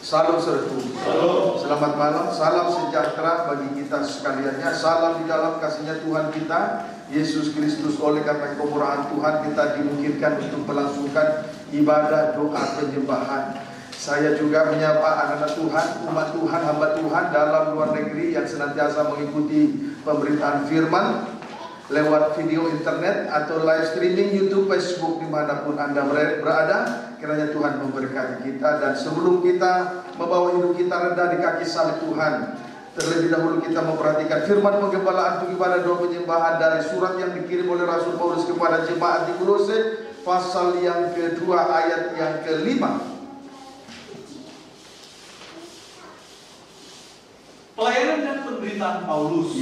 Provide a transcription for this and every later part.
Salam sertu. Selamat malam, salam sejahtera bagi kita sekaliannya. Salam di dalam kasihnya Tuhan kita Yesus Kristus. Oleh karena kemurahan Tuhan kita dimungkinkan untuk melangsungkan ibadah doa penyembahan. Saya juga menyapa anak-anak Tuhan, umat Tuhan, hamba Tuhan dalam luar negeri yang senantiasa mengikuti pemberitaan firman lewat video internet atau live streaming YouTube, Facebook, dimanapun Anda berada. Kiranya Tuhan memberkati kita. Dan sebelum kita membawa hidup kita rendah di kaki salib Tuhan, terlebih dahulu kita memperhatikan firman penggembalaan untuk ibadah doa penyembahan dari surat yang dikirim oleh Rasul Paulus kepada jemaat di Kolose, pasal yang kedua ayat yang kelima. Pelayanan dan penderitaan Paulus.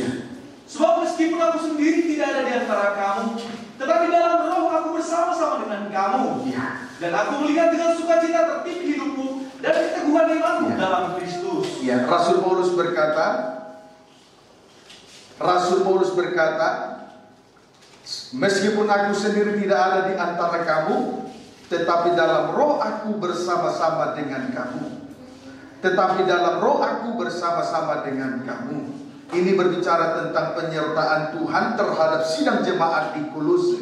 Sebab meskipun aku sendiri tidak ada di antara kamu, tetapi dalam roh aku bersama-sama dengan kamu. Dan aku melihat dengan sukacita tertib hidupmu dan keteguhan imanmu dalam Kristus. Rasul Paulus berkata, meskipun aku sendiri tidak ada di antara kamu, tetapi dalam roh aku bersama-sama dengan kamu. Tetapi dalam roh aku bersama-sama dengan kamu. Ini berbicara tentang penyertaan Tuhan terhadap sidang jemaat di Kolose.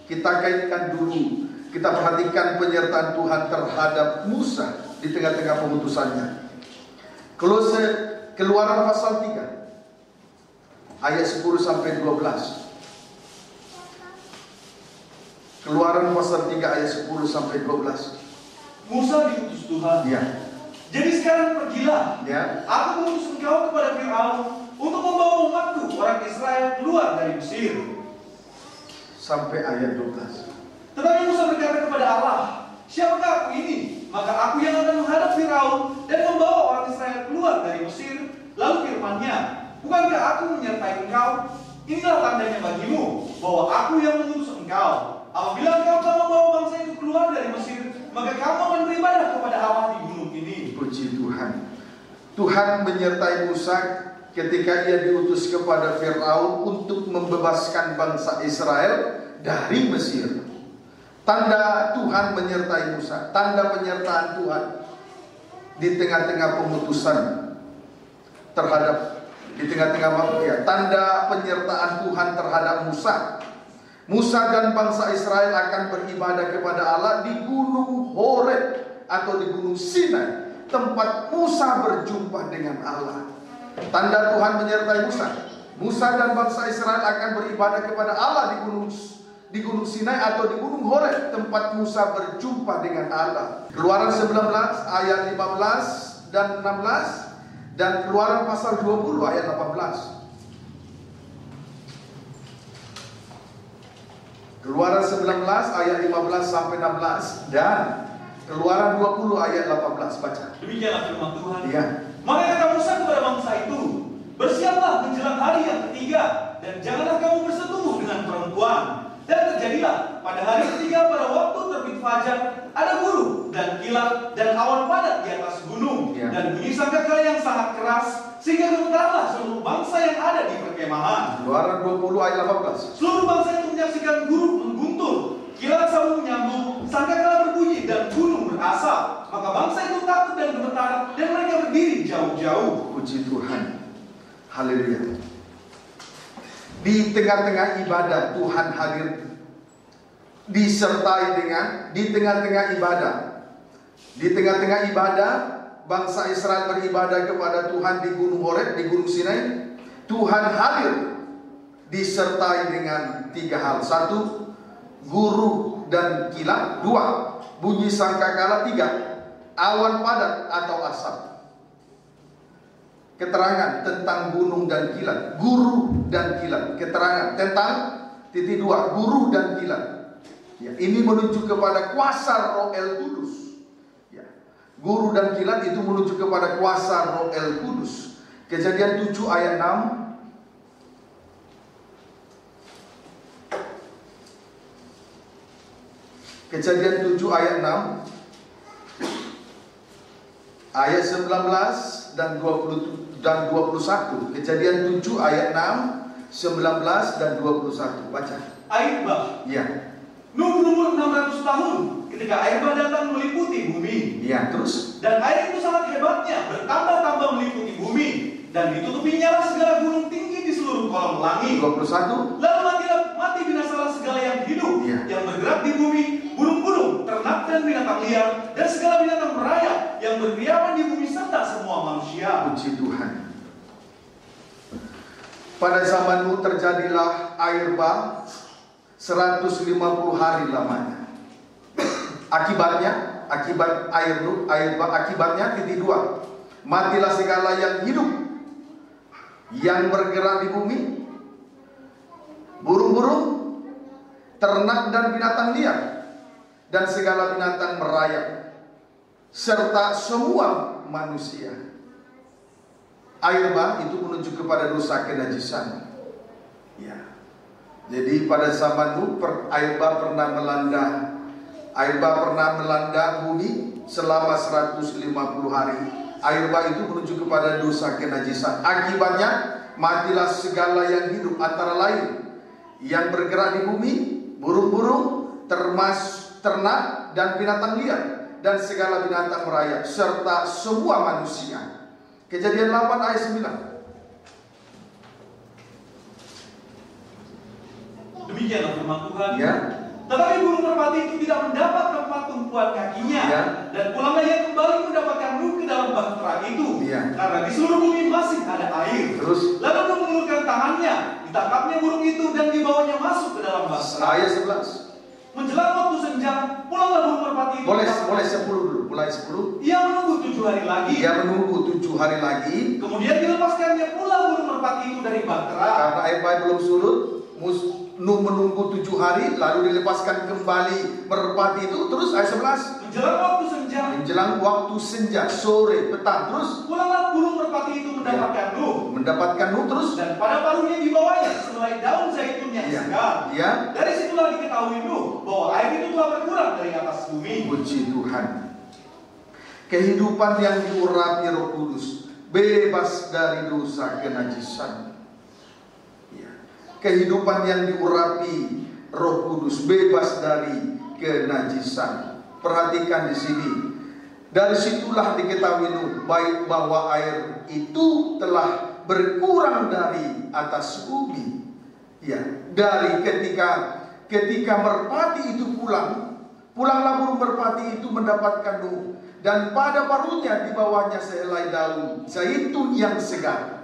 Kita kaitkan dulu, kita perhatikan penyertaan Tuhan terhadap Musa di tengah-tengah pemutusannya. Kolose, Keluaran pasal 3 ayat 10 sampai 12. Keluaran pasal 3 ayat 10 sampai 12. Musa diutus Tuhan. Jadi sekarang pergilah. Aku mengutus engkau kepada Firaun untuk membawa umatku, orang Israel, keluar dari Mesir. Sampai ayat 12. Tetapi Musa berkata kepada Allah, siapakah aku ini? Maka aku yang akan menghadap Firaun dan membawa orang Israel keluar dari Mesir. Lalu firman-Nya, bukankah aku menyertai engkau? Inilah tandanya bagimu bahwa aku yang mengutus engkau. Apabila engkau telah membawa bangsa itu keluar dari Mesir, maka kamu akan beribadah kepada Allah di gunung ini. Puji Tuhan. Tuhan menyertai Musa ketika ia diutus kepada Firaun untuk membebaskan bangsa Israel dari Mesir. Tanda Tuhan menyertai Musa, tanda penyertaan Tuhan di tengah-tengah pemutusan terhadap, tanda penyertaan Tuhan terhadap Musa. Musa dan bangsa Israel akan beribadah kepada Allah di gunung Horeb atau di gunung Sinai, tempat Musa berjumpa dengan Allah. Tanda Tuhan menyertai Musa. Musa dan bangsa Israel akan beribadah kepada Allah di gunung Sinai atau di gunung Horeb, tempat Musa berjumpa dengan Allah. Keluaran 19 ayat 15 dan 16 dan Keluaran pasal 20 ayat 18. Keluaran 19 ayat 15 sampai 16 dan Keluaran 20 ayat 18. Baca. Demikianlah firman Tuhan. Maka kata Musa kepada bangsa itu, bersiaplah menjelang hari yang ketiga, dan janganlah kamu bersetubuh dengan perempuan. Dan terjadilah pada hari ketiga pada waktu terbit fajar, ada guru dan kilat dan awan padat di atas gunung, dan bunyi sangkakala yang sangat keras, sehingga gemetarlah seluruh bangsa yang ada di perkemahan. Keluaran 20 ayat 18. Seluruh bangsa itu menyaksikan guru mengguntur, kilat sambung menyambung, sangkakala berbunyi dan gunung berasap. Maka bangsa itu takut dan gemetar, dan mereka berdiri jauh-jauh. Puji Tuhan. Haleluya. Di tengah-tengah ibadah Tuhan hadir, disertai dengan di tengah-tengah ibadah. Di tengah-tengah ibadah bangsa Israel beribadah kepada Tuhan di gunung Horeb, di gunung Sinai. Tuhan hadir disertai dengan 3 hal. 1, guru dan kilat. 2, bunyi sangkakala. 3, awan padat atau asap. Keterangan tentang gunung dan kilat, guru dan kilat. Keterangan tentang 2, guru dan kilat. Ini menuju kepada kuasa Roh El Kudus. Guru dan kilat itu menuju kepada kuasa Roh El Kudus. Kejadian 7 ayat 6. Kejadian 7 ayat 6. Ayat 19 dan 21. Kejadian 7 ayat 6, 19 dan 21. Baca. Air bah. Nuh berumur 600 tahun ketika air bah datang meliputi bumi. Terus. Dan air itu sangat dan ditutupinya segala gunung tinggi di seluruh kolong langit. 21. Lalu mati binasalah segala yang hidup, yang bergerak di bumi, burung-burung, ternak dan binatang liar, dan segala binatang merayap yang berkeliaran di bumi serta semua manusia. Puji Tuhan. Pada zaman Nuh terjadilah air bah 150 hari lamanya. Akibat air bah akibatnya titik 2. Matilah segala yang hidup, yang bergerak di bumi, burung-burung, ternak dan binatang liar, dan segala binatang merayap, serta semua manusia. Air bah itu menuju kepada dosa kenajisan. Ya. Jadi pada zaman Nuh air bah pernah melanda bumi selama 150 hari. Air bah itu menuju kepada dosa kenajisan. Akibatnya matilah segala yang hidup, antara lain yang bergerak di bumi, burung-burung, ternak dan binatang liar, dan segala binatang merayap, serta semua manusia. Kejadian 8 ayat 9. Demikianlah firman Tuhan. Ya. Tetapi burung merpati itu tidak mendapat tempat tumpuan kakinya, dan pulanglah ia kembali mendapatkan Nuh ke dalam bahtera itu, karena di seluruh bumi masih ada air. Terus lalu Nuh mengulurkan tangannya, ditangkapnya burung itu dan dibawanya masuk ke dalam bahtera. Ayat 11. Menjelang waktu senja, pulanglah burung merpati itu. Boleh 10 dulu. Mulai 10. Ia menunggu 7 hari lagi. Kemudian dilepaskannya pula burung merpati itu dari bahtera. Karena air bah belum surut, Nuh menunggu 7 hari, lalu dilepaskan kembali merpati itu. Terus ayat 11. Menjelang waktu senja, sore, petang. Terus pulanglah burung merpati itu mendapatkan Nuh. Terus dan pada paruhnya dibawanya sehelai daun zaitun yang segar. Dari situlah diketahui Nuh bahwa air itu telah berkurang dari atas bumi. Puji Tuhan. Kehidupan yang diurapi Roh Kudus, bebas dari dosa kenajisan. Kehidupan yang diurapi Roh Kudus, bebas dari kenajisan. Perhatikan di sini. Dari situlah diketahui Nuh baik bahwa air itu telah berkurang dari atas bumi. Dari ketika merpati itu pulanglah burung merpati itu mendapatkan Nuh, dan pada paruhnya dibawanya sehelai daun zaitun yang segar.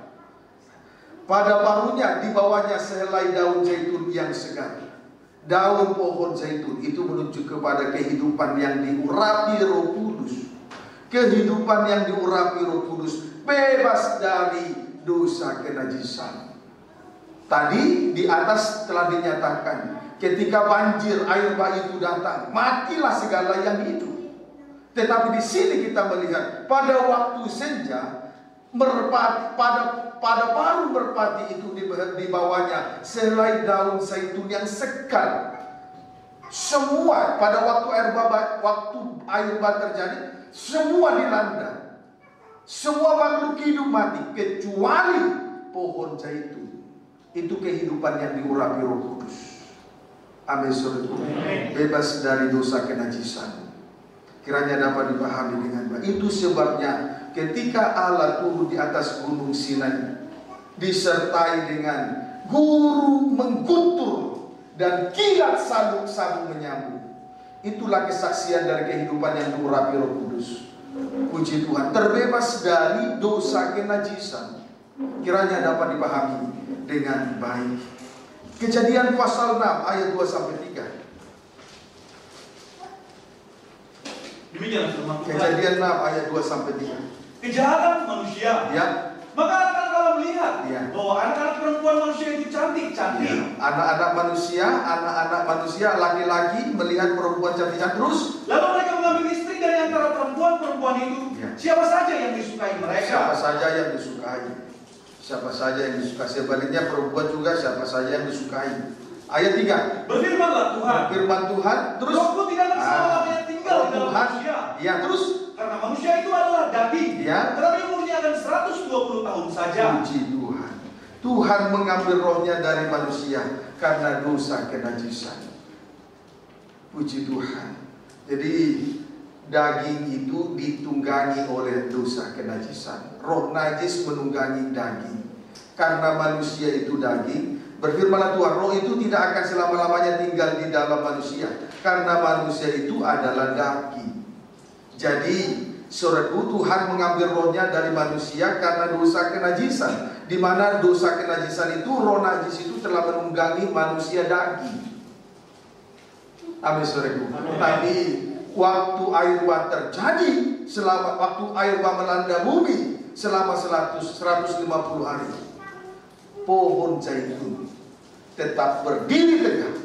Pada paruhnya dibawanya sehelai daun zaitun yang segar. Daun pohon zaitun itu menunjuk kepada kehidupan yang diurapi Roh Kudus. Kehidupan yang diurapi Roh Kudus, bebas dari dosa kenajisan. Tadi di atas telah dinyatakan, ketika banjir air bah itu datang, matilah segala yang hidup. Tetapi di sini kita melihat pada waktu senja, pada paruh merpati itu dibawanya sehelai daun zaitun yang segar. Semua pada waktu air bah terjadi, semua dilanda. Semua makhluk hidup mati kecuali pohon zaitun. Itu kehidupan yang diurapi Roh Kudus. Amin, saudara. Bebas dari dosa kenajisan. Kiranya dapat dipahami dengan baik. Itu sebabnya ketika Allah turun di atas gunung Sinai, disertai dengan guru mengguntur dan kilat sabuk menyambut. Itulah kesaksian dari kehidupan yang diurapi Roh Kudus. Puji Tuhan, terbebas dari dosa kenajisan. Kiranya dapat dipahami dengan baik. Kejadian pasal 6 ayat 2-3. Demikian firman Tuhan. Kejadian 6 ayat 2-3. Kejahatan manusia. Maka anak-anak Allah melihat bahwa anak-anak perempuan manusia itu cantik-cantik. Anak-anak manusia laki-laki melihat perempuan cantik-cantik terus. Lalu mereka mengambil istri dari antara perempuan-perempuan itu. Siapa saja yang disukai mereka. Siapa saja yang disukai. Sebaliknya perempuan juga siapa saja yang disukai. Ayat 3. Berfirmanlah Tuhan. Firman Tuhan terus. Rohku tidak akan selama-lamanya tinggal di dalam manusia. Terus. Karena manusia itu adalah daging. Tetapi umurnya akan 120 tahun saja. Puji Tuhan. Tuhan mengambil rohnya dari manusia karena dosa kenajisan. Puji Tuhan. Jadi daging itu ditunggangi oleh dosa kenajisan. Roh najis menunggangi daging. Karena manusia itu daging, berfirmanlah Tuhan, roh itu tidak akan selama-lamanya tinggal di dalam manusia, karena manusia itu adalah daging. Jadi saudaraku, Tuhan mengambil rohnya dari manusia karena dosa kenajisan, di mana dosa kenajisan itu, roh najis itu telah menunggangi manusia daging. Amin saudaraku. Tadi waktu air bah terjadi, selama waktu air bah melanda bumi selama 150 hari, pohon zaitun tetap berdiri tegak.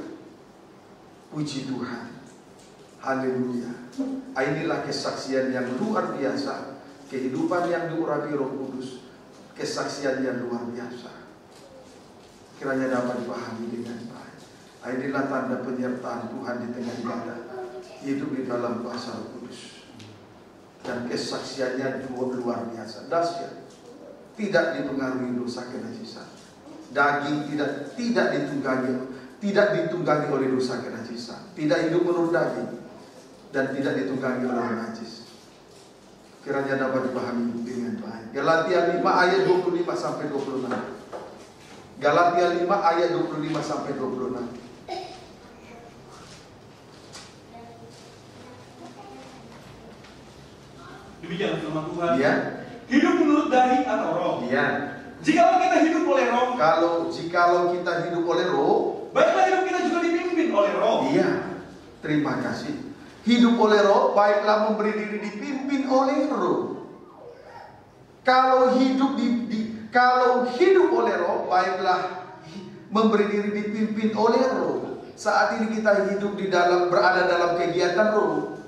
Puji Tuhan. Haleluya. Inilah kesaksian yang luar biasa, kehidupan yang diurapi Roh Kudus, kesaksian yang luar biasa. Kiranya dapat dipahami dengan baik. Inilah tanda penyertaan Tuhan di tengah ibadah, hidup di dalam kuasa Roh Kudus, dan kesaksiannya luar biasa, dahsyat. Tidak dipengaruhi dosa kenajisan. Daging tidak ditunggangi oleh dosa kenajisan. Tidak hidup menurut daging dan tidak ditunggangi oleh najis. Kiranya dapat dipahami dengan baik. Galatia 5 ayat 25 sampai 26. Galatia 5 ayat 25 sampai 26. Demikian firman Tuhan. Ya. Hidup menurut daging atau roh. Ya. Jikalau kita hidup oleh roh, Jikalau kita hidup oleh roh, baiklah hidup kita juga dipimpin oleh roh. Iya. Terima kasih. Hidup oleh roh, baiklah memberi diri dipimpin oleh roh. Kalau hidup oleh roh, baiklah memberi diri dipimpin oleh roh. Saat ini kita hidup berada dalam kegiatan roh.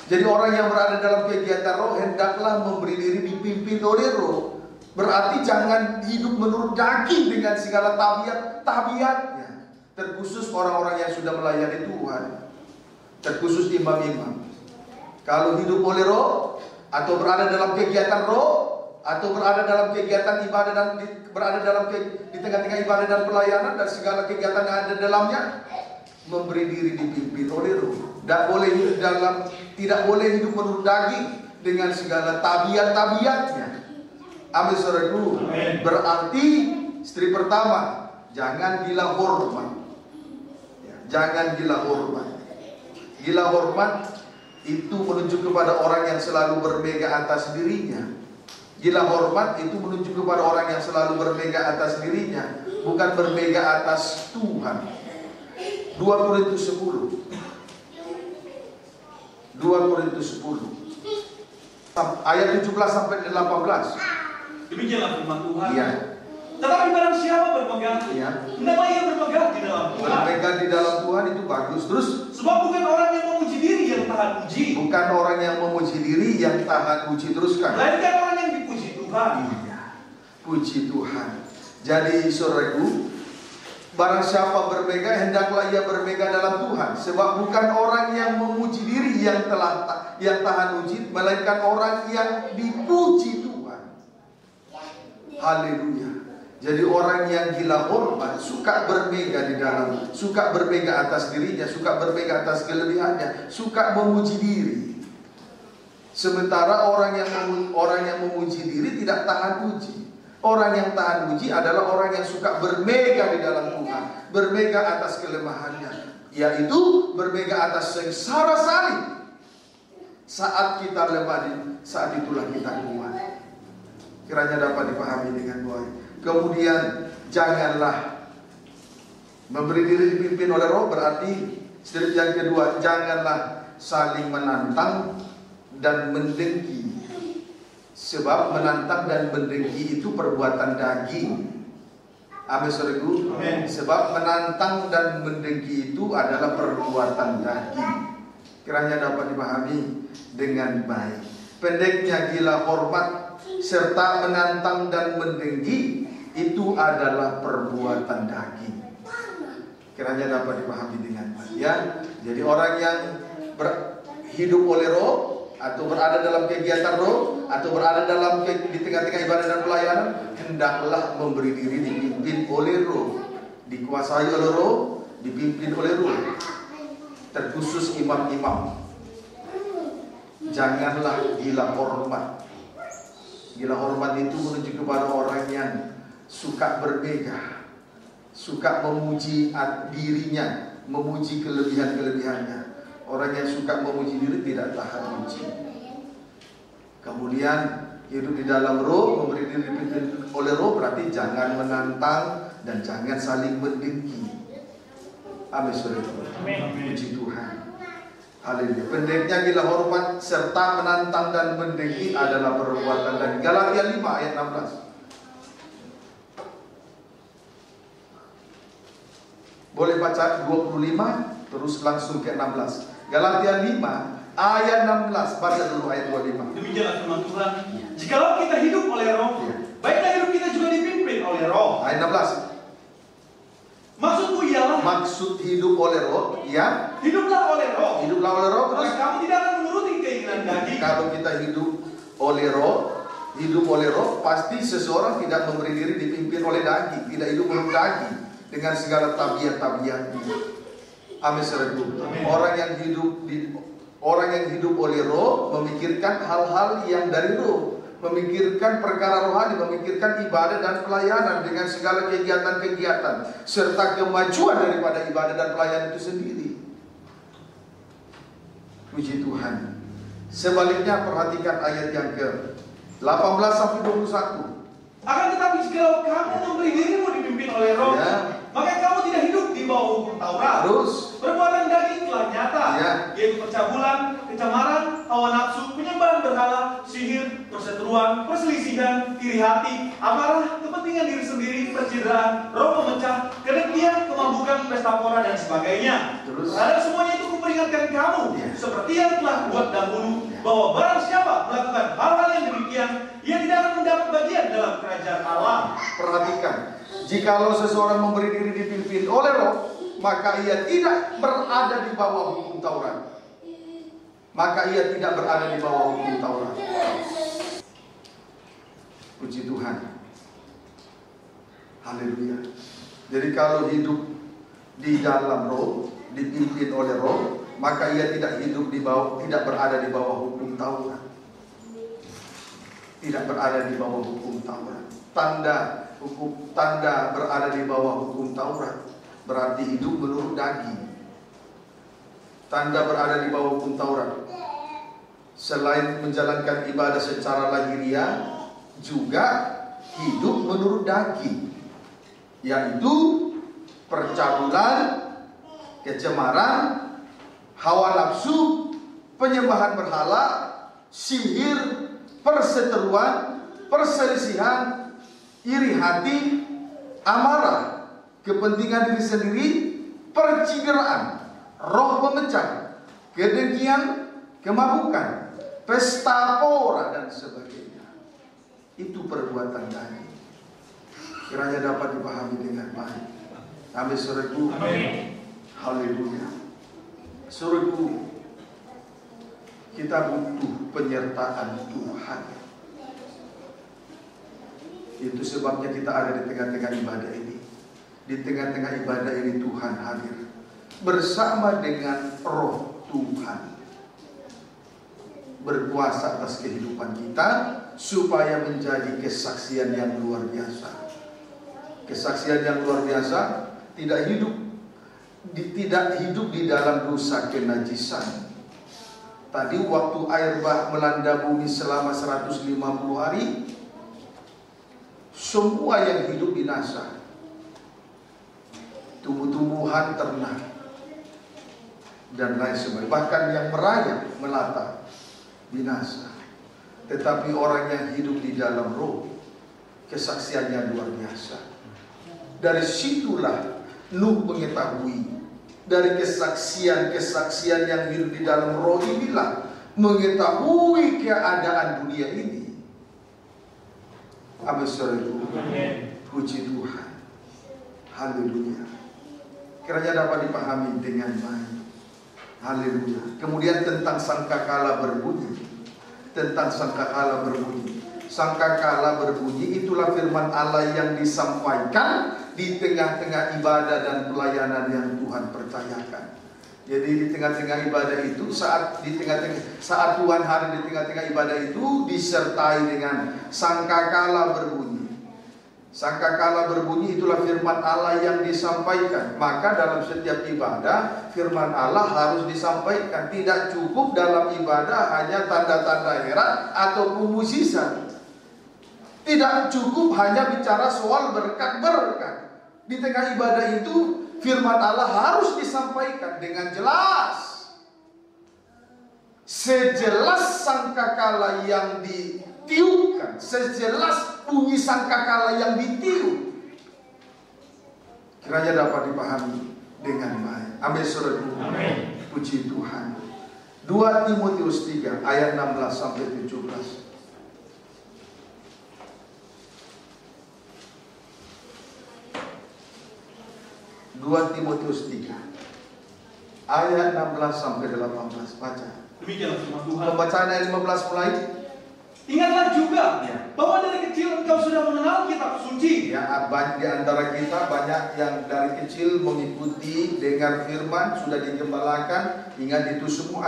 Jadi orang yang berada dalam kegiatan roh hendaklah memberi diri dipimpin oleh roh. Berarti jangan hidup menurut daging dengan segala tabiatnya. Terkhusus orang-orang yang sudah melayani Tuhan, terkhusus imam-imam. Kalau hidup oleh roh, atau berada dalam kegiatan roh, atau berada dalam kegiatan ibadah dan di tengah-tengah ibadah dan pelayanan dan segala kegiatan yang ada dalamnya, memberi diri dipimpin oleh roh. Tidak boleh hidup menurut daging dengan segala tabiat-tabiatnya. Amin saudaraku. Berarti istri pertama, jangan gila hormat. Jangan gila hormat. Gila hormat itu menunjuk kepada orang yang selalu bermega atas dirinya. Gila hormat itu menunjuk kepada orang yang selalu bermega atas dirinya, bukan bermega atas Tuhan. 2 Korintus 10 ayat 17 sampai 18. Demikianlah firman Tuhan. Iya. Tetapi barang siapa berpegang, hendaklah ia berpegang di dalam Tuhan. Berpegang di dalam Tuhan itu bagus. Terus, sebab bukan orang yang memuji diri yang tahan uji. Bukan orang yang memuji diri yang tahan uji. Teruskan. Melainkan orang yang dipuji Tuhan. Iya. Puji Tuhan. Jadi saudaraku, barang siapa bermega, hendaklah ia bermega dalam Tuhan. Sebab bukan orang yang memuji diri yang tahan uji, melainkan orang yang dipuji Tuhan. Haleluya. Jadi orang yang gila hormat, suka bermega di dalam, suka bermega atas dirinya, suka bermega atas kelebihannya, suka memuji diri. Sementara orang yang memuji diri tidak tahan uji. Orang yang tahan uji adalah orang yang suka bermega di dalam Tuhan, bermega atas kelemahannya, yaitu bermega atas sengsara salib. Saat kita lemah, saat itulah kita kuat. Kiranya dapat dipahami dengan baik. Kemudian janganlah memberi diri dipimpin oleh roh, berarti step yang kedua, janganlah saling menantang dan mendengki. Sebab menantang dan mendengki itu perbuatan daging. Amin saudaraku. Sebab menantang dan mendengki itu adalah perbuatan daging. Kiranya dapat dipahami dengan baik. Pendeknya gila hormat serta menantang dan mendengki itu adalah perbuatan daging. Kiranya dapat dipahami dengan baik ya. Jadi orang yang hidup oleh roh, atau berada dalam kegiatan roh, atau berada di tengah-tengah ibadah dan pelayanan, hendaklah memberi diri dipimpin oleh roh, dikuasai oleh roh, dipimpin oleh roh. Terkhusus imam-imam. janganlah gila hormat. Gila hormat itu menuju kepada orang yang suka bermegah, suka memuji dirinya, memuji kelebihan-kelebihannya. Orang yang suka memuji diri tidak tahan uji. Kemudian hidup di dalam roh, memberi diri dipimpin oleh roh, berarti jangan menantang dan jangan saling mendengki. Amin, saudara. Puji Tuhan. Haleluya. Pendeknya gila hormat serta menantang dan mendengki adalah perbuatan dan Galatia 5 ayat 16. Boleh baca 25 terus langsung ke 16. Galatia 5 ayat 16, baca dulu ayat 25. Demikianlah firman Tuhan. Jikalau kita hidup oleh roh, baiklah hidup kita juga dipimpin oleh roh. Ayat 16. Maksudku ialah, maksud hidup oleh roh, ya, hiduplah oleh roh. Hiduplah oleh roh, terus kamu tidak akan menuruti keinginan daging. Kalau kita hidup oleh roh, pasti seseorang tidak memberi diri dipimpin oleh daging, tidak hidup menurut daging dengan segala tabiat-tabiatnya. Amin, saudara. Orang yang hidup oleh roh memikirkan hal-hal yang dari roh, memikirkan perkara rohani, memikirkan ibadah dan pelayanan dengan segala kegiatan-kegiatan serta kemajuan daripada ibadah dan pelayanan itu sendiri. Puji Tuhan. Sebaliknya perhatikan ayat yang ke 18 sampai 21. Akan tetapi jika kamu memberi dirimu dipimpin oleh roh, maka kamu tidak hidup di bawah hukum Taurat. Terus perbuatan daging telah nyata, yaitu percabulan, kecemaran, hawa nafsu, penyembahan berhala, sihir, perseteruan, perselisihan, iri hati, amarah, kepentingan diri sendiri, pencitraan, roh pemecah, kedengkian, kemabukkan, pesta pora dan sebagainya. Terhadap semuanya itu kuperingatkan kamu, seperti yang telah buat dahulu, bahwa barang siapa melakukan hal-hal yang demikian, ia tidak akan mendapat bagian dalam kerajaan Allah. Perhatikan, jikalau seseorang memberi diri dipimpin oleh roh, maka ia tidak berada di bawah hukum Taurat. Puji Tuhan. Haleluya. Jadi kalau hidup di dalam roh, dipimpin oleh roh, maka ia tidak berada di bawah hukum Taurat. Tidak berada di bawah hukum Taurat. Tanda berada di bawah hukum Taurat berarti hidup menurut daging. Tanda berada di bawah hukum Taurat, selain menjalankan ibadah secara lahiriah, juga hidup menurut daging, yaitu percabulan, kecemaran, hawa nafsu, penyembahan berhala, sihir, perseteruan, perselisihan, iri hati, amarah, kepentingan diri sendiri, percideraan, roh pemecah, kedengkian, kemabukan, pesta pora dan sebagainya. Itu perbuatan daging. Kiranya dapat dipahami dengan baik. Amin, saudaraku. Haleluya. Saudaraku, kita butuh penyertaan Tuhan. Itu sebabnya kita ada di tengah-tengah ibadah ini. Di tengah-tengah ibadah ini Tuhan hadir bersama dengan roh Tuhan, berkuasa atas kehidupan kita supaya menjadi kesaksian yang luar biasa. Kesaksian yang luar biasa, tidak hidup di dalam dosa kenajisan. Tadi waktu air bah melanda bumi selama 150 hari, semua yang hidup binasa. Tumbuh-tumbuhan, ternak dan lain sebagainya, bahkan yang merayap, melata, binasa. Tetapi orang yang hidup di dalam roh, kesaksiannya luar biasa. Dari situlah Nuh mengetahui, dari kesaksian yang hidup di dalam roh inilah mengetahui keadaan dunia ini. Amin, saudaraku. Puji Tuhan. Haleluya. Kiranya dapat dipahami dengan baik. Haleluya. Kemudian tentang sangkakala berbunyi. Sangkakala berbunyi itulah firman Allah yang disampaikan di tengah-tengah ibadah dan pelayanan yang Tuhan percayakan. Jadi di tengah-tengah ibadah itu, saat Tuhan hadir di tengah-tengah ibadah itu disertai dengan sangkakala berbunyi. Sangkakala berbunyi itulah firman Allah yang disampaikan. Maka dalam setiap ibadah firman Allah harus disampaikan. Tidak cukup dalam ibadah hanya tanda-tanda heran ataupun mukjizat. Tidak cukup hanya bicara soal berkat-berkat. Di tengah ibadah itu firman Allah harus disampaikan dengan jelas. Sejelas sangkakala yang ditiupkan, sejelas bunyi sangkakala yang ditiup, kiranya dapat dipahami dengan baik. Amin, saudaraku. Amin. Puji Tuhan. 2 Timotius 3 ayat 16 sampai 17. 2 Timotius 3 ayat 16 sampai 18. Baca. Demikianlah firman Tuhan. Pembacaan ayat 15 mulai. Ingatlah juga bahwa dari kecil engkau sudah mengenal kitab suci. Ya, di antara kita banyak yang dari kecil mengikuti dengar firman, sudah digembalakan, ingat itu semua.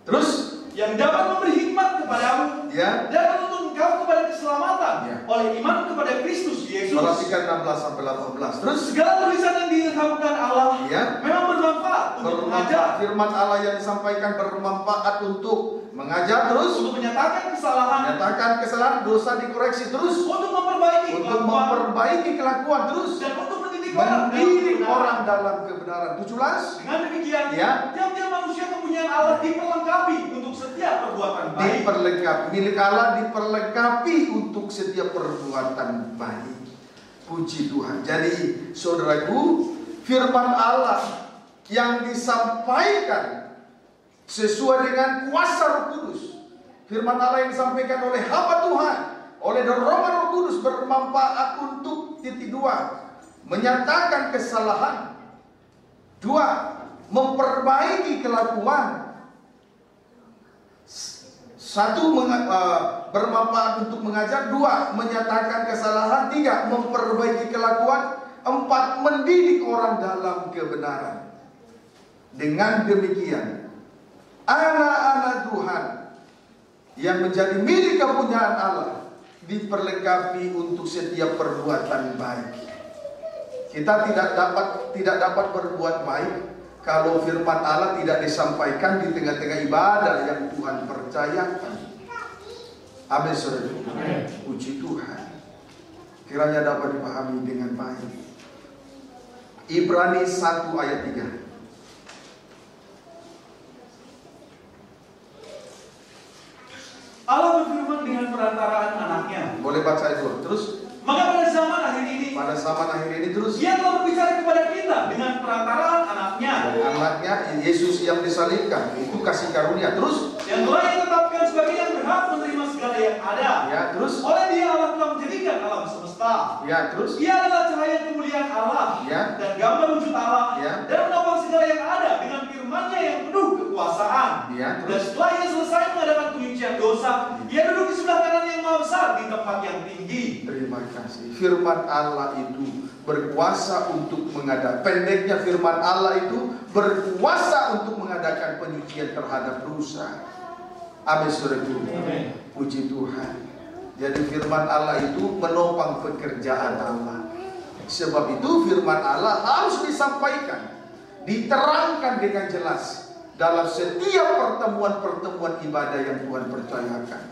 Terus yang dapat memberi hikmat kepadamu dan menuntun engkau kepada keselamatan oleh iman kepada Kristus Yesus. Perhatikan 16 sampai 18. Terus segala tulisan yang diilhamkan Allah memang bermanfaat untuk mengajar. Firman Allah yang disampaikan bermanfaat untuk mengajar, terus untuk menyatakan kesalahan, dosa dikoreksi, terus untuk memperbaiki kelakuan, terus dan untuk mendidik orang dalam kebenaran. 17. Dengan demikian, tiap-tiap manusia kepunyaan Allah diperlengkapi untuk setiap perbuatan baik. Milik Allah diperlengkapi untuk setiap perbuatan baik. Puji Tuhan. Jadi, saudaraku, firman Allah yang disampaikan sesuai dengan kuasa Roh Kudus. Firman Allah yang disampaikan oleh hamba Tuhan, oleh dorongan Roh Kudus bermanfaat untuk 2. Menyatakan kesalahan. 2. Memperbaiki kelakuan. 1. Bermanfaat untuk mengajar. 2. Menyatakan kesalahan. 3. Memperbaiki kelakuan. 4. Mendidik orang dalam kebenaran. Dengan demikian, anak-anak Tuhan yang menjadi milik kepunyaan Allah diperlengkapi untuk setiap perbuatan baik. Kita tidak dapat berbuat baik kalau firman Allah tidak disampaikan di tengah-tengah ibadah yang Tuhan percayakan. Amin, saudara. Puji Tuhan. Kiranya dapat dipahami dengan baik. Ibrani 1 ayat 3. Allah berfirman dengan perantaraan anaknya. Boleh baca itu terus. Maka pada zaman akhir ini terus Dia telah berbicara kepada kita dengan perantaraan anaknya. Anaknya Yesus yang disalibkan, itu kasih karunia. Terus yang telah ditetapkan sebagai yang berhak menerima segala yang ada. Terus oleh Dia Allah telah menjadikan alam semesta. Terus Ia adalah cahaya kemuliaan Allah dan gambar wujud Allah dan menopang segala yang ada dengan firman-Nya yang penuh kekuasaan. Dan setelah Ia selesai mengadakan penyucian dosa, Ia duduk di sebelah kanan yang maha besar di tempat yang tinggi. Terima kasih. Firman Allah itu berkuasa untuk mengadakan, pendeknya firman Allah itu berkuasa untuk mengadakan penyucian terhadap dosa. Amin, saudaraku. Puji Tuhan. Jadi firman Allah itu menopang pekerjaan Allah. Sebab itu firman Allah harus disampaikan, diterangkan dengan jelas dalam setiap pertemuan-pertemuan ibadah yang Tuhan percayakan.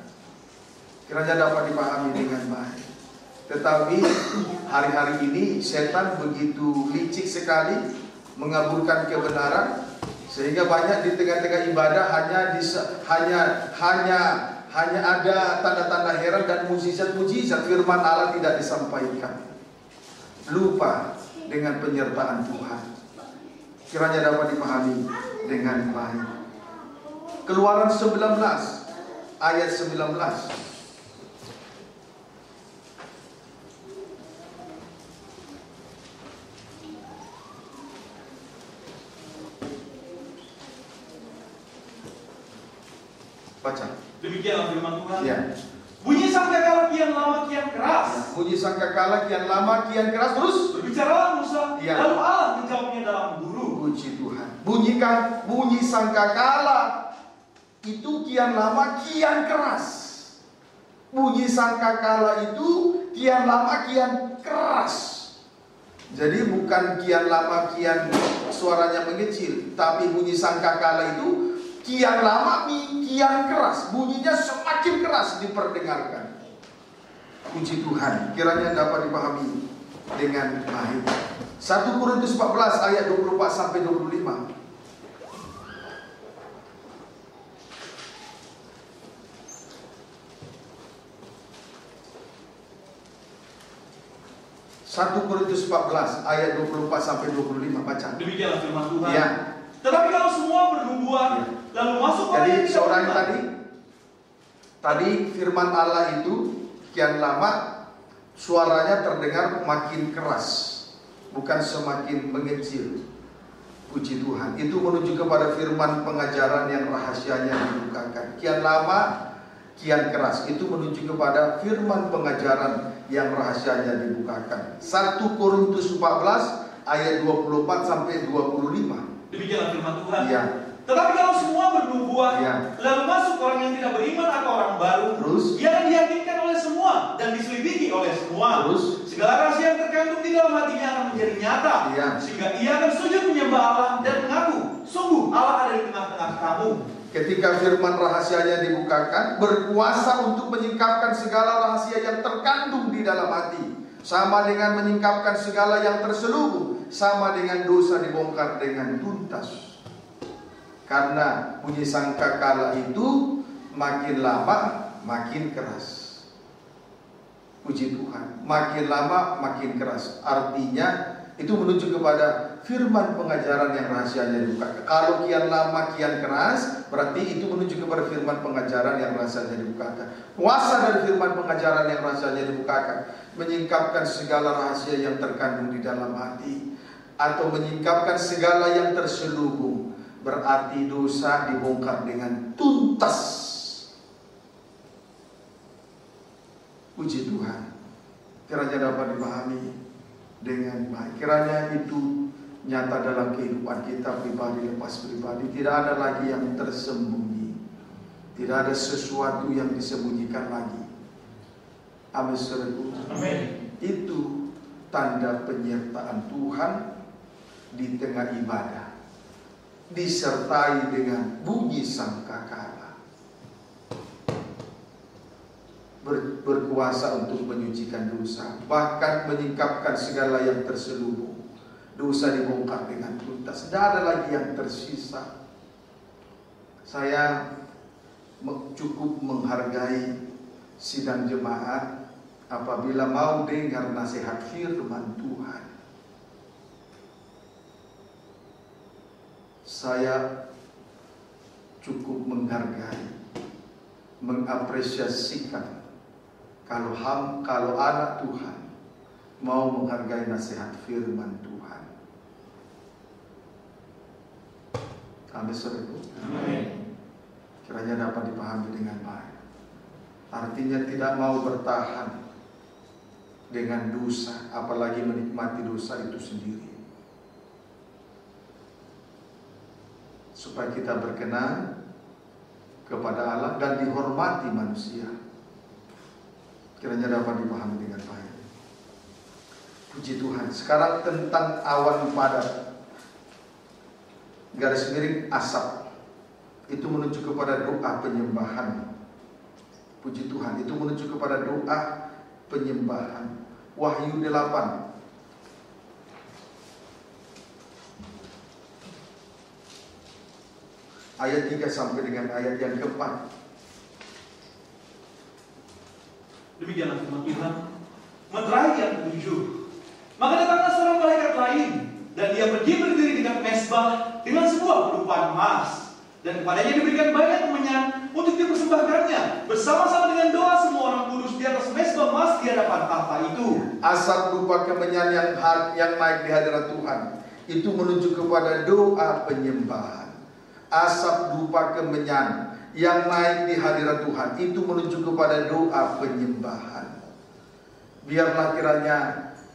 Kiranya dapat dipahami dengan baik. Tetapi hari-hari ini setan begitu licik sekali mengaburkan kebenaran, sehingga banyak di tengah-tengah ibadah hanya ada tanda-tanda heran dan mukjizat-mukjizat, firman Allah tidak disampaikan. Lupa dengan penyertaan Tuhan. Kiranya dapat dipahami dengan baik. Keluaran 19 ayat 19. Baca. Demikianlah firman Tuhan. Bunyi sangkakala kian lama kian keras. Bunyi sangkakala kian lama kian keras. Terus berbicaralah Musa. Lalu Allah menjawabnya dalam guru. Puji Tuhan. bunyi sangkakala itu kian lama kian keras. Bunyi sangkakala itu kian lama kian keras. Jadi bukan kian lama kian suaranya mengecil, tapi bunyi sangkakala itu kian lama kian keras. Bunyinya semakin keras diperdengarkan. Puji Tuhan, kiranya dapat dipahami dengan baik. 1 Korintus 14 ayat 24 sampai 25. 1 Korintus 14 ayat 24 sampai 25, baca. Demikianlah firman Tuhan. Ya. Tetapi kalau semua bernubuat, Ya. lalu masuk Jadi orang yang seorang tidak tadi firman Allah itu kian lama suaranya terdengar makin keras, bukan semakin mengecil. Puji Tuhan. Itu menuju kepada firman pengajaran yang rahasianya dibukakan. Kian lama kian keras. Itu menuju kepada firman pengajaran yang rahasianya dibukakan. 1 Korintus 14 ayat 24 sampai 25. Demikianlah firman Tuhan. Ya. Tetapi kalau semua bernubuat, Ya. lalu masuk orang yang tidak beriman atau orang baru, Terus? ia akan diyakinkan oleh semua dan diselidiki oleh semua. Terus? Segala rahasia yang terkandung di dalam hatinya akan menjadi nyata, Ya. sehingga ia akan sujud menyembah Allah dan mengaku, sungguh Allah ada di tengah-tengah kamu. Ketika firman rahasianya dibukakan, berkuasa untuk menyingkapkan segala rahasia yang terkandung di dalam hati, sama dengan menyingkapkan segala yang terselubung, sama dengan dosa dibongkar dengan tuntas. Karena bunyi sangkakala itu makin lama makin keras. Puji Tuhan, makin lama makin keras. Artinya itu menuju kepada firman pengajaran yang rahasianya dibukakan. Kalau kian lama kian keras, berarti itu menuju kepada firman pengajaran yang rahasianya dibukakan. Kuasa dari firman pengajaran yang rahasianya dibukakan menyingkapkan segala rahasia yang terkandung di dalam hati, atau menyingkapkan segala yang terselubung. Berarti dosa dibongkar dengan tuntas. Puji Tuhan, kiranya dapat dipahami dengan baik. Kiranya itu nyata dalam kehidupan kita pribadi lepas pribadi. Tidak ada lagi yang tersembunyi. Tidak ada sesuatu yang disembunyikan lagi. Amin. Amin. Itu tanda penyertaan Tuhan di tengah ibadah, disertai dengan bunyi sangkakala. Berkuasa untuk menyucikan dosa, bahkan menyingkapkan segala yang terselubung. Dosa dibongkar dengan tuntas, tidak ada lagi yang tersisa. Saya cukup menghargai sidang jemaat apabila mau dengar nasihat firman Tuhan. Saya cukup menghargai, mengapresiasikan kalau anak Tuhan mau menghargai nasihat firman Tuhan. Amin, saudaraku. Amin. Kiranya dapat dipahami dengan baik. Artinya tidak mau bertahan dengan dosa, apalagi menikmati dosa itu sendiri. Supaya kita berkenan kepada Allah dan dihormati manusia. Kiranya dapat dipahami dengan baik. Puji Tuhan. Sekarang tentang awan padat, garis miring asap, itu menuju kepada doa penyembahan. Puji Tuhan, itu menuju kepada doa penyembahan. Wahyu 8 ayat 3 sampai dengan ayat yang keempat. Demikianlah firman Tuhan. Meterai yang ketujuh. Maka datanglah seorang malaikat lain, dan dia pergi berdiri di dekat mezbah dengan sebuah perlupaan emas, dan kepadanya diberikan banyak kemenyan untuk dipersembahkannya bersama-sama dengan doa semua orang kudus di atas mezbah emas di hadapan tahta itu. Asap berupa kemenyan yang naik di hadirat Tuhan itu menuju kepada doa penyembahan. Asap berupa kemenyan yang naik di hadirat Tuhan itu menuju kepada doa penyembahan. Biarlah kiranya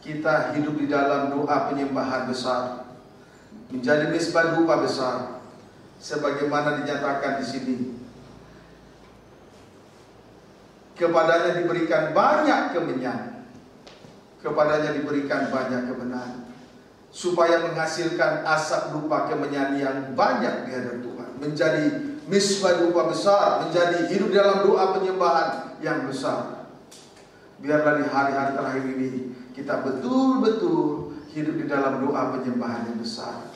kita hidup di dalam doa penyembahan besar, menjadi misbah dupa besar, sebagaimana dinyatakan di sini. Kepadanya diberikan banyak kemenyan, kepadanya diberikan banyak kebenaran, supaya menghasilkan asap dupa kemenyan yang banyak di hadapan Tuhan, menjadi misbah dupa besar, menjadi hidup dalam doa penyembahan yang besar. Biarlah di hari-hari terakhir ini kita betul-betul hidup di dalam doa penyembahan yang besar.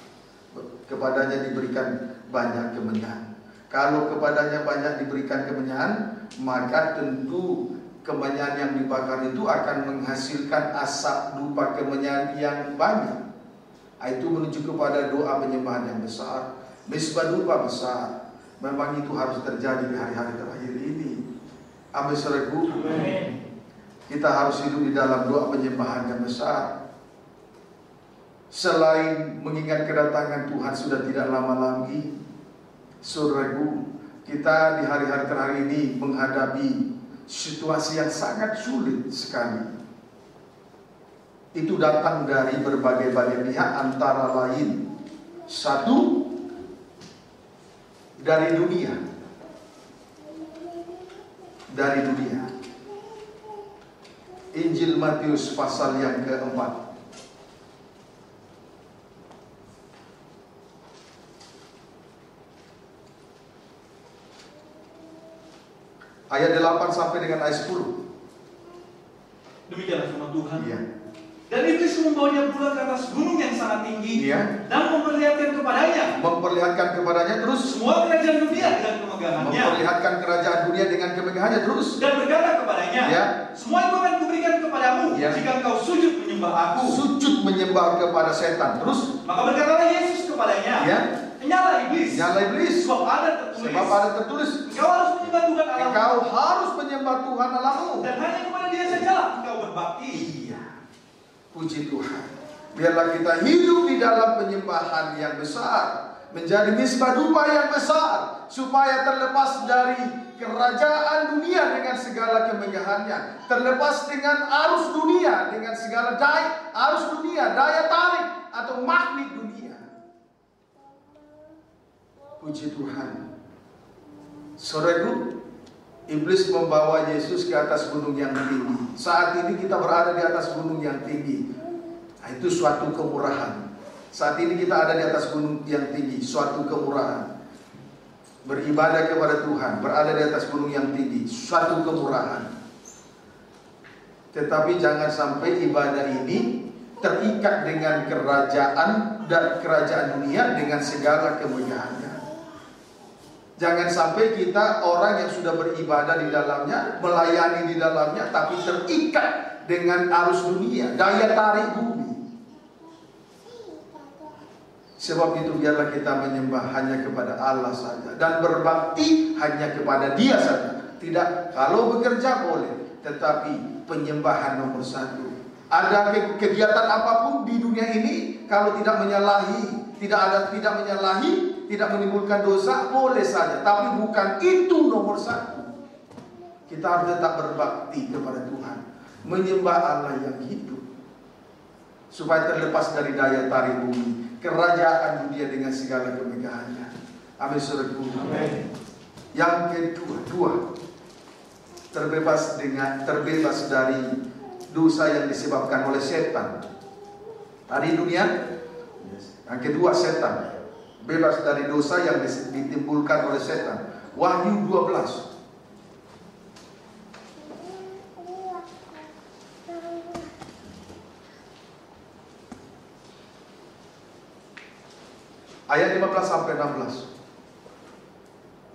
Kepadanya diberikan banyak kemenyan. Kalau kepadanya banyak diberikan kemenyan, maka tentu kemenyan yang dibakar itu akan menghasilkan asap dupa kemenyan yang banyak. Itu menuju kepada doa penyembahan yang besar, misbah dupa besar. Memang itu harus terjadi di hari-hari terakhir ini. Amin, saudaraku. Kita harus hidup di dalam doa penyembahan yang besar. Selain mengingat kedatangan Tuhan sudah tidak lama lagi, saudaraku, kita di hari-hari terakhir ini menghadapi situasi yang sangat sulit sekali. Itu datang dari berbagai-bagai pihak, antara lain satu, dari dunia. Dari dunia. Injil Matius pasal yang keempat. Ayat 8 sampai dengan ayat 10. Demikianlah firman Tuhan. Iya. Dan iblis membawanya pula ke atas gunung yang sangat tinggi, Iya. dan memperlihatkan kepadanya terus semua kerajaan dunia dengan kemegahannya. Memperlihatkan kerajaan dunia dengan kemegahannya terus. Dan berkata kepadanya, Ya. semua itu akan kuberikan kepadamu, Ya. jika engkau sujud menyembah aku. Sujud menyembah kepada setan. Terus. Maka berkatalah Yesus kepadanya, Ya. Nyala iblis. Nyala iblis. Sebab ada tertulis. Engkau harus menyembah Tuhan Allahmu. Engkau harus menyembah Tuhan Allahmu. Dan hanya kepada Dia sajalah engkau berbakti. Iya. Puji Tuhan. Biarlah kita hidup di dalam penyembahan yang besar, menjadi misbah dupa yang besar, supaya terlepas dari kerajaan dunia dengan segala kemegahannya, terlepas dengan arus dunia, dengan segala arus dunia, daya tarik atau magnet dunia. Puji Tuhan. Saudaraku, iblis membawa Yesus ke atas gunung yang tinggi. Saat ini kita berada di atas gunung yang tinggi. Itu suatu kemurahan. Saat ini kita ada di atas gunung yang tinggi, suatu kemurahan. Beribadah kepada Tuhan, berada di atas gunung yang tinggi, suatu kemurahan. Tetapi jangan sampai ibadah ini terikat dengan kerajaan dan kerajaan dunia dengan segala kemegahannya. Jangan sampai kita orang yang sudah beribadah di dalamnya, melayani di dalamnya, tapi terikat dengan arus dunia, daya tarik bumi. Sebab itu biarlah kita menyembah hanya kepada Allah saja, dan berbakti hanya kepada Dia saja. Tidak, kalau bekerja boleh, tetapi penyembahan nomor satu. Ada kegiatan apapun di dunia ini, kalau tidak menyalahi, tidak menimbulkan dosa, boleh saja. Tapi bukan itu nomor satu. Kita harus tetap berbakti kepada Tuhan, menyembah Allah yang hidup, supaya terlepas dari daya tarik bumi, kerajaan dunia dengan segala kemegahannya. Amin, saudaraku. Amin. Yang kedua, terbebas dari dosa yang disebabkan oleh setan. Tadi dunia, yang kedua setan. Bebas dari dosa yang ditimbulkan oleh setan. Wahyu 12. Ayat 15 sampai 16.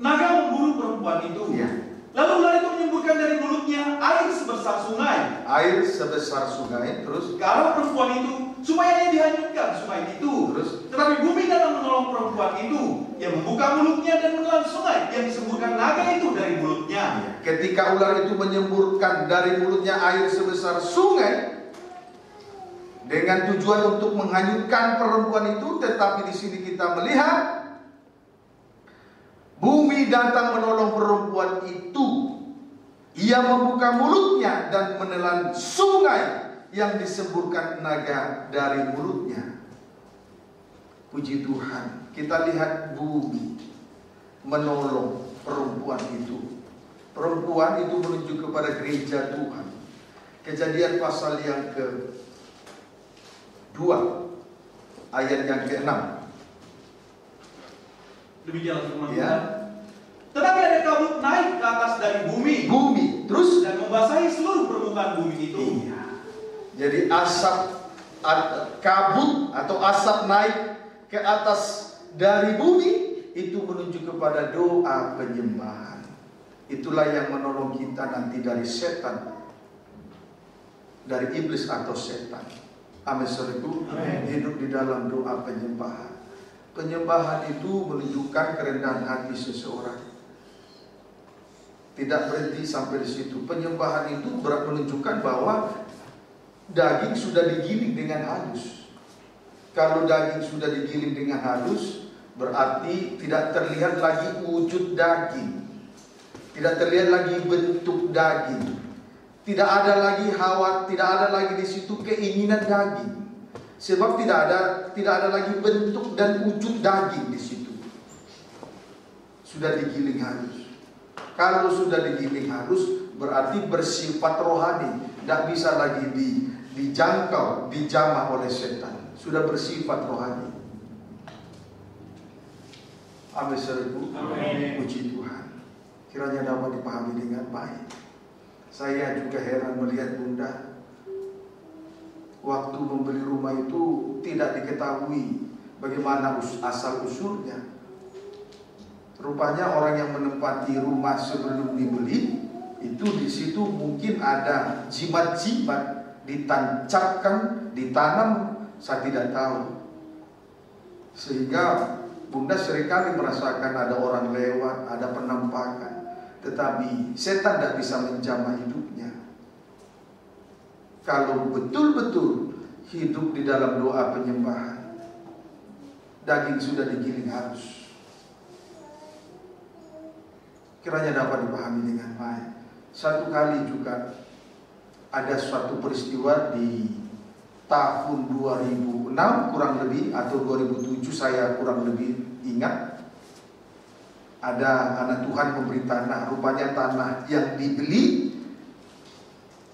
Naga memburu perempuan itu. Ya. Lalu ular itu menyemburkan dari mulutnya air sebesar sungai. Air sebesar sungai. Terus ke arah perempuan itu, supaya ia dihanyutkan sungai itu. Terus tetapi bumi datang menolong perempuan itu. Ia membuka mulutnya dan menelan sungai yang disemburkan naga itu dari mulutnya. Ketika ular itu menyemburkan dari mulutnya air sebesar sungai, dengan tujuan untuk menghanyutkan perempuan itu, tetapi di sini kita melihat bumi datang menolong perempuan itu. Ia membuka mulutnya dan menelan sungai yang disemburkan naga dari mulutnya. Puji Tuhan, kita lihat bumi menolong perempuan itu. Perempuan itu menuju kepada gereja Tuhan. Kejadian pasal yang ke-2 ayat yang ke-6. Demikianlah firman Ya. Tuhan. Tetapi ada kabut naik ke atas dari bumi. Terus Dan membasahi seluruh permukaan bumi itu. iya. Jadi kabut atau asap naik ke atas dari bumi, itu menuju kepada doa penyembahan. Itulah yang menolong kita nanti dari setan, dari iblis atau setan. Amin, saudaraku. Hidup di dalam doa penyembahan. Penyembahan itu menunjukkan kerendahan hati seseorang. Tidak berhenti sampai di situ. Penyembahan itu menunjukkan bahwa daging sudah digiling dengan halus. Kalau daging sudah digiling dengan halus, berarti tidak terlihat lagi wujud daging, tidak terlihat lagi bentuk daging, tidak ada lagi hawa, tidak ada lagi di situ keinginan daging, sebab tidak ada lagi bentuk dan wujud daging di situ. Sudah digiling halus. Kalau sudah digiling halus, berarti bersifat rohani, tidak bisa lagi dijangkau, dijamah oleh setan. Sudah bersifat rohani. Amin, saudaraku. Puji Tuhan. Kiranya dapat dipahami dengan baik. Saya juga heran melihat Bunda. Waktu membeli rumah itu tidak diketahui bagaimana asal usulnya. Rupanya orang yang menempati rumah sebelum dibeli itu di situ mungkin ada jimat-jimat ditancapkan, ditanam, saya tidak tahu. Sehingga Bunda seringkali merasakan ada orang lewat, ada penampakan, tetapi setan tidak bisa menjamah hidupnya. Kalau betul-betul hidup di dalam doa penyembahan, daging sudah digiling halus. Kiranya dapat dipahami dengan baik. Satu kali juga ada suatu peristiwa di tahun 2006 kurang lebih, atau 2007 saya kurang lebih ingat. Ada anak Tuhan memberi tanah. Rupanya tanah yang dibeli,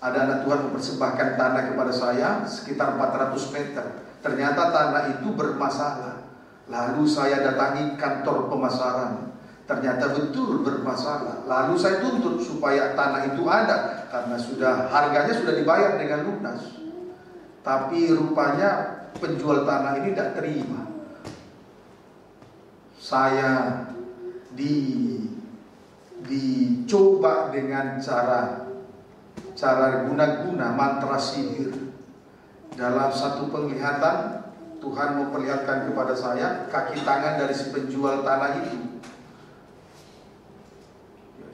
ada anak Tuhan mempersembahkan tanah kepada saya sekitar 400 meter. Ternyata tanah itu bermasalah. Lalu saya datangi kantor pemasaran. Ternyata betul bermasalah. Lalu saya tuntut supaya tanah itu ada, karena harganya sudah dibayar dengan lunas. Tapi rupanya penjual tanah ini tidak terima. Saya dicoba dengan cara guna-guna mantra sihir. Dalam satu penglihatan, Tuhan memperlihatkan kepada saya kaki tangan dari si penjual tanah itu.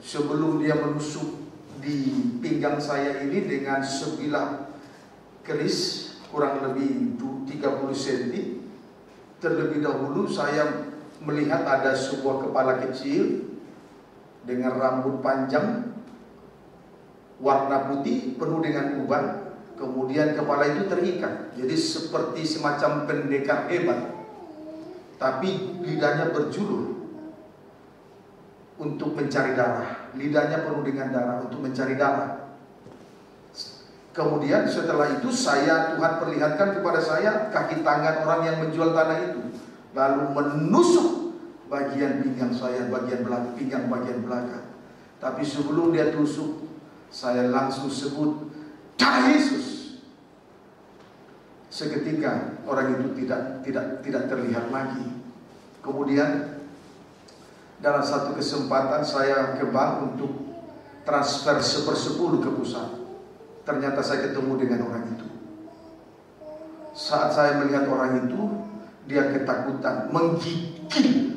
Sebelum dia menusuk di pinggang saya ini dengan sebilah keris kurang lebih 30 cm, terlebih dahulu saya melihat ada sebuah kepala kecil dengan rambut panjang warna putih penuh dengan uban. Kemudian kepala itu terikat, jadi seperti semacam pendekar hebat, tapi lidahnya berjulur untuk mencari darah. Lidahnya penuh dengan darah untuk mencari darah. Kemudian setelah itu Tuhan perlihatkan kepada saya kaki tangan orang yang menjual tanah itu, lalu menusuk bagian pinggang saya, pinggang bagian belakang. Tapi sebelum dia tusuk, saya langsung sebut darah Yesus. Seketika orang itu tidak terlihat lagi. Kemudian dalam satu kesempatan saya ke bank untuk transfer 1/10 ke pusat. Ternyata saya ketemu dengan orang itu. Saat saya melihat orang itu, dia ketakutan, menggigil.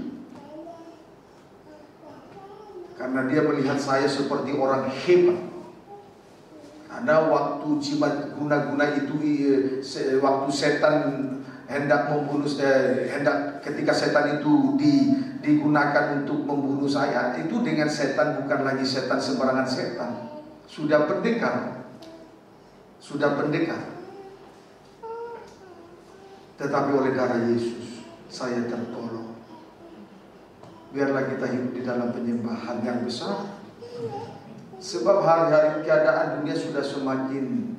Karena dia melihat saya seperti orang hebat. Karena waktu jimat guna-guna itu, waktu setan hendak membunuh, ketika setan itu digunakan untuk membunuh saya, itu dengan setan bukan lagi setan sembarangan setan, sudah pendekar, tetapi oleh darah Yesus saya tertolong. Biarlah kita hidup di dalam penyembahan yang besar. Sebab hari-hari keadaan dunia sudah semakin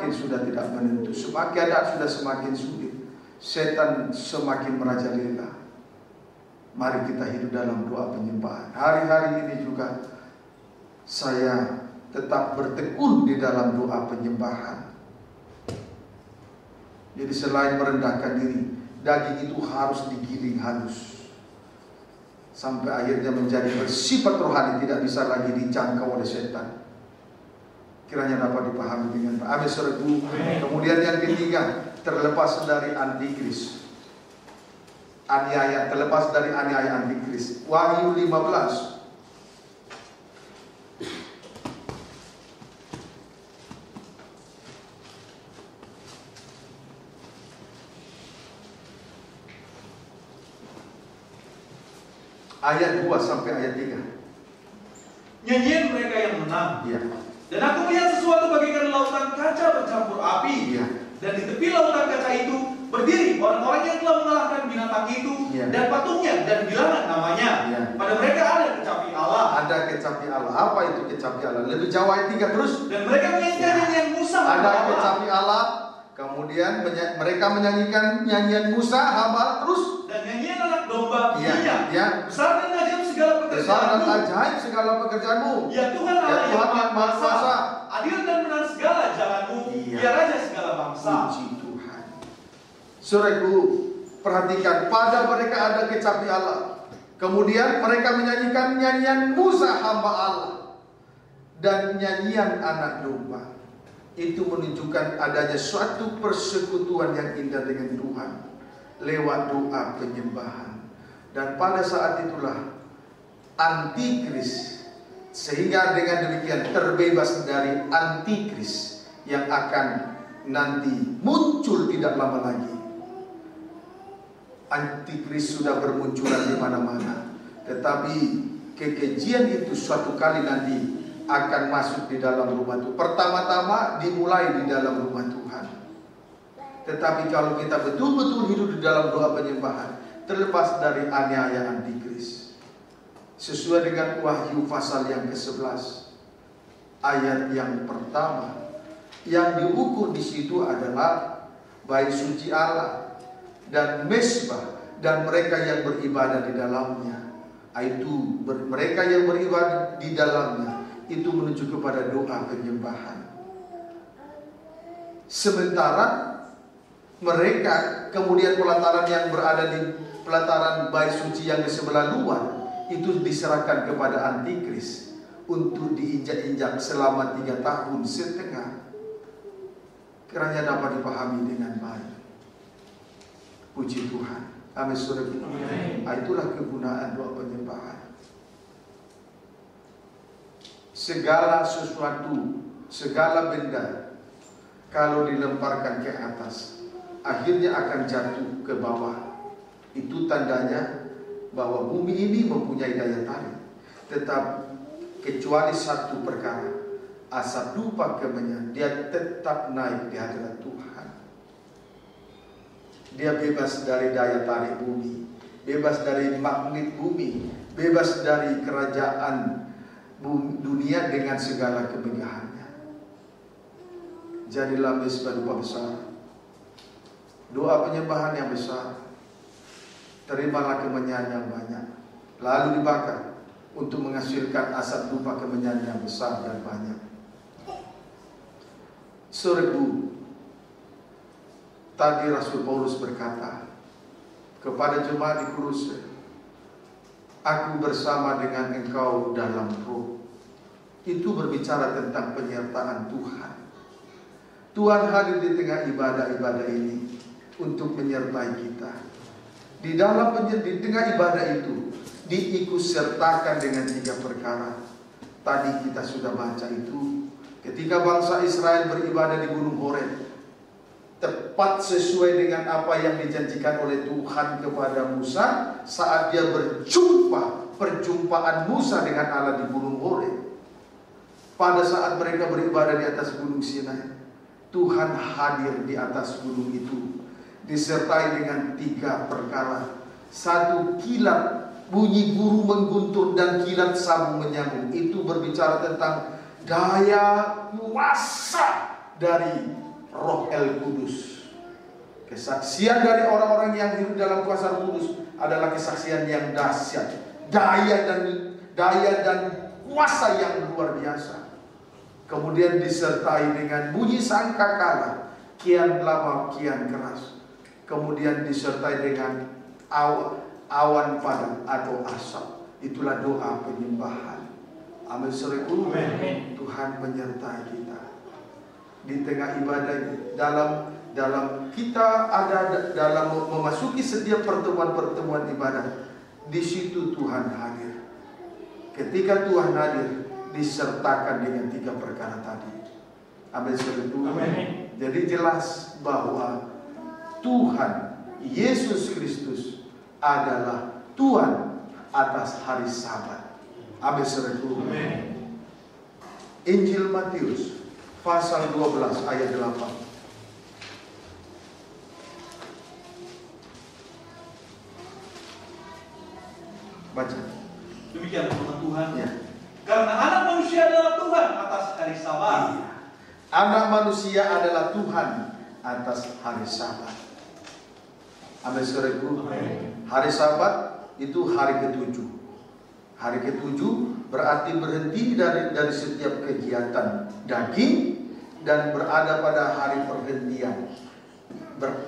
sudah tidak menentu. Keadaan sudah semakin sulit. Setan semakin merajalela. Mari kita hidup dalam doa penyembahan. Hari-hari ini juga saya tetap bertekun di dalam doa penyembahan. Jadi selain merendahkan diri, daging itu harus digiling halus sampai akhirnya menjadi bersifat rohani, tidak bisa lagi dijangkau oleh setan. Kiranya dapat dipahami dengan baik. Amin, saudaraku. Kemudian yang ketiga, terlepas dari antikris. Terlepas dari aniaya antikris. Wahyu 15. Ayat 2 sampai ayat 3. Nyanyian mereka yang menang. Iya. Dan aku melihat sesuatu bagaikan lautan kaca bercampur api. Iya. Dan di tepi lautan kaca itu berdiri orang-orang yang telah mengalahkan binatang itu, iya, dan patungnya dan bilangan namanya. Iya. Pada mereka ada kecapi Allah. Ada kecapi Allah. Apa itu kecapi Allah? Lebih jauh ayat 3 terus. Dan mereka menyanyikan nyanyian Musa. Ada kecapi Allah. Kemudian mereka menyanyikan nyanyian Musa hamba terus. Dan nyanyian anak domba. Iya. Iya. Besar dan ajaib segala pekerjaanmu. Besar dan ajaib segala pekerjaanmu. Ya Tuhan Allah ya Tuhan yang Maha Kuasa. Adil dan benar segala jalanmu. Iya. Ya Raja segala bangsa. Puji Tuhan. Saudaraku, perhatikan, pada mereka ada kecapi Allah. Kemudian mereka menyanyikan nyanyian Musa hamba Allah dan nyanyian anak domba. Itu menunjukkan adanya suatu persekutuan yang indah dengan Tuhan lewat doa penyembahan. Dan pada saat itulah antikris, sehingga dengan demikian terbebas dari antikris yang akan nanti muncul tidak lama lagi. Antikris sudah bermunculan di mana-mana, tetapi kekejian itu suatu kali nanti akan masuk di dalam rumah Tuhan. Pertama-tama dimulai di dalam rumah Tuhan. Tetapi kalau kita betul-betul hidup di dalam doa penyembahan, terlepas dari aniaya antikris, sesuai dengan Wahyu pasal yang ke-11 ayat yang pertama, yang diukur di situ adalah bait suci Allah dan mezbah dan mereka yang beribadah di dalamnya. Itu mereka yang beribadah di dalamnya itu menuju kepada doa penyembahan. Sementara mereka kemudian pelataran yang berada di pelataran bait suci yang di sebelah luar itu diserahkan kepada antikris untuk diinjak-injak selama 3 tahun setengah. Kiranya dapat dipahami dengan baik. Puji Tuhan. Amin, saudara. Itulah kegunaan doa penyembahan. Segala sesuatu, segala benda kalau dilemparkan ke atas, akhirnya akan jatuh ke bawah. Itu tandanya bahwa bumi ini mempunyai daya tarik. Tetap kecuali satu perkara, asap dupa kemenyan, dia tetap naik di hadirat Tuhan. Dia bebas dari daya tarik bumi, bebas dari magnet bumi, bebas dari kerajaan dunia dengan segala kemegahannya. Jadilah mezbah doa besar, doa penyembahan yang besar. Terimalah kemenyan yang banyak, lalu dibakar untuk menghasilkan asap dupa kemenyan yang besar dan banyak. Saudaraku, tadi Rasul Paulus berkata kepada jemaat di Kolose, aku bersama dengan engkau dalam roh. Itu berbicara tentang penyertaan Tuhan. Tuhan hadir di tengah ibadah-ibadah ini untuk menyertai kita. Di tengah ibadah itu diikutsertakan dengan 3 perkara. Tadi kita sudah baca itu ketika bangsa Israel beribadah di Gunung Horeb, tepat sesuai dengan apa yang dijanjikan oleh Tuhan kepada Musa saat dia perjumpaan Musa dengan Allah di Gunung Horeb. Pada saat mereka beribadah di atas Gunung Sinai, Tuhan hadir di atas gunung itu disertai dengan 3 perkara. 1, kilat, bunyi guru mengguntur dan kilat sabu menyambung. Itu berbicara tentang daya kuasa dari Roh El Kudus. Kesaksian dari orang-orang yang hidup dalam kuasa Roh Kudus adalah kesaksian yang dahsyat, daya dan kuasa yang luar biasa. Kemudian disertai dengan bunyi sangkakala, kian lama kian keras. Kemudian disertai dengan awan padat atau asap. Itulah doa penyembahan. Amin. Tuhan menyertai kita di tengah ibadah ini. Dalam kita ada dalam memasuki setiap pertemuan ibadah, di situ Tuhan hadir. Ketika Tuhan hadir, disertakan dengan 3 perkara tadi. Amin. Jadi jelas bahwa Tuhan Yesus Kristus adalah Tuhan atas hari Sabat. Amin. Injil Matius pasal 12 ayat 8. Baca. Demikian firman Tuhan. Ya. Karena anak manusia adalah Tuhan atas hari Sabat. Iya. Anak manusia adalah Tuhan atas hari Sabat. Amin. Hari Sabat itu hari ke-7. Hari ke-7 berarti berhenti dari setiap kegiatan daging dan berada pada hari perhentian.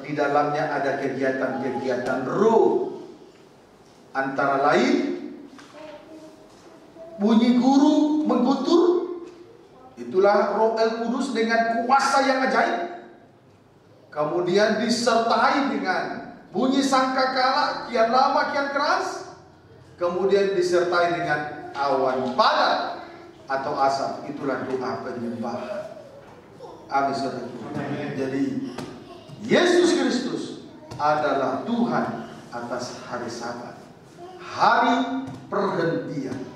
Di dalamnya ada kegiatan-kegiatan roh. Antara lain bunyi guru mengguntur. Itulah Roh El Kudus dengan kuasa yang ajaib. Kemudian disertai dengan bunyi sangkakala, kian lama kian keras. Kemudian disertai dengan awan padat atau asap. Itulah doa penyembahan. Amin. Jadi Yesus Kristus adalah Tuhan atas hari Sabat, hari perhentian.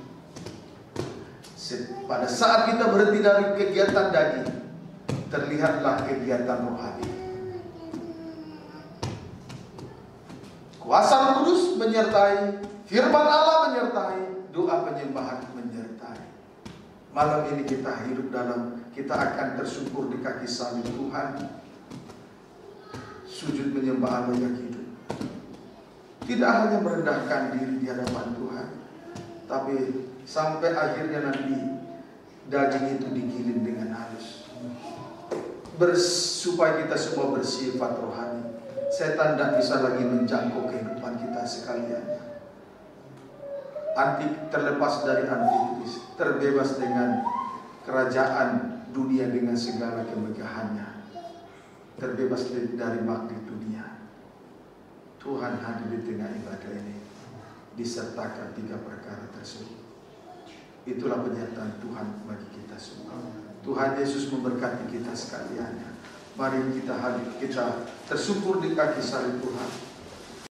Pada saat kita berhenti dari kegiatan daging, terlihatlah kegiatan rohani. Kuasa Roh Kudus menyertai, firman Allah menyertai, doa penyembahan menyertai. Malam ini kita kita akan tersungkur di kaki salib Tuhan, sujud menyembah Allah yang hidup. Tidak hanya merendahkan diri di hadapan Tuhan, tapi sampai akhirnya nanti daging itu digiling dengan halus, supaya kita semua bersifat rohani. Setan tidak bisa lagi menjangkau kehidupan kita sekalian. Terlepas dari antikris, terbebas dengan kerajaan dunia dengan segala kemegahannya, terbebas dari magnet dunia. Tuhan hadir di tengah ibadah ini, disertakan 3 perkara tersebut. Itulah penyertaan Tuhan bagi kita semua. Tuhan Yesus memberkati kita sekalian. Mari kita hadir, kita tersungkur di kaki salib Tuhan.